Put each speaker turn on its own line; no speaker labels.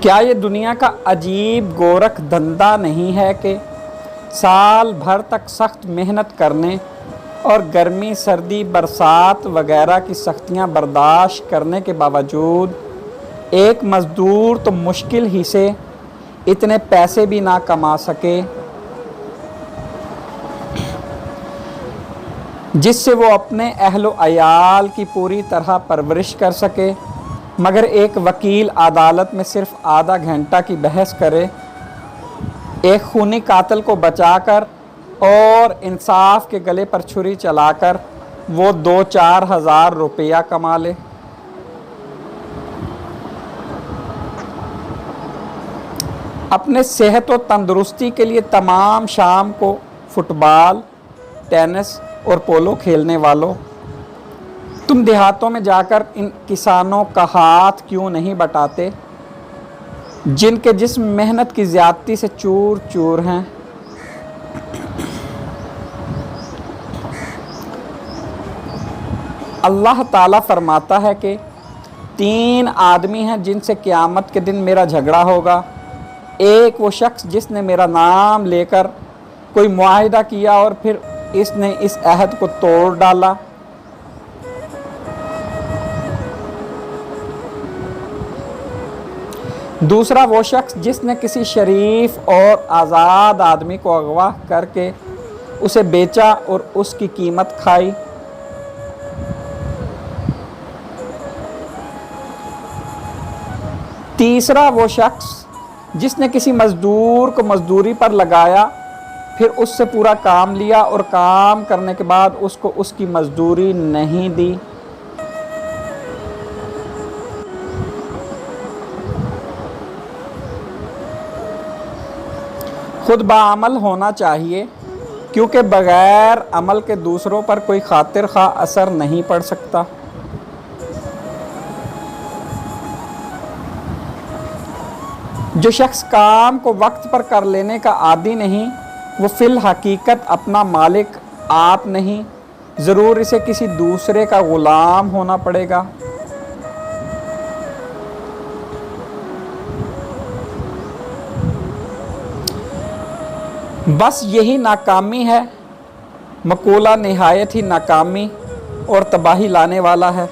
کیا یہ دنیا کا عجیب گورکھ دھندا نہیں ہے کہ سال بھر تک سخت محنت کرنے اور گرمی سردی برسات وغیرہ کی سختیاں برداشت کرنے کے باوجود ایک مزدور تو مشکل ہی سے اتنے پیسے بھی نہ کما سکے جس سے وہ اپنے اہل و عیال کی پوری طرح پرورش کر سکے، مگر ایک وکیل عدالت میں صرف آدھا گھنٹہ کی بحث کرے، ایک خونی قاتل کو بچا کر اور انصاف کے گلے پر چھری چلا کر وہ 2-4 ہزار روپیہ کما لے۔ اپنے صحت و تندرستی کے لیے تمام شام کو فٹ بال، ٹینس اور پولو کھیلنے والوں، تم دیہاتوں میں جا کر ان کسانوں کا ہاتھ کیوں نہیں بٹاتے جن کے جسم محنت کی زیادتی سے چور چور ہیں؟ اللہ تعالیٰ فرماتا ہے کہ 3 آدمی ہیں جن سے قیامت کے دن میرا جھگڑا ہوگا، ایک وہ شخص جس نے میرا نام لے کر کوئی معاہدہ کیا اور پھر اس نے اس عہد کو توڑ ڈالا، دوسرا وہ شخص جس نے کسی شریف اور آزاد آدمی کو اغوا کر کے اسے بیچا اور اس کی قیمت کھائی، تیسرا وہ شخص جس نے کسی مزدور کو مزدوری پر لگایا پھر اس سے پورا کام لیا اور کام کرنے کے بعد اس کو اس کی مزدوری نہیں دی۔ خود بعمل ہونا چاہیے، کیونکہ بغیر عمل کے دوسروں پر کوئی خاطر خواہ اثر نہیں پڑ سکتا۔ جو شخص کام کو وقت پر کر لینے کا عادی نہیں، وہ فی الحقیقت اپنا مالک آپ نہیں، ضرور اسے کسی دوسرے کا غلام ہونا پڑے گا۔ بس یہی ناکامی ہے، مقولہ نہایت ہی ناکامی اور تباہی لانے والا ہے۔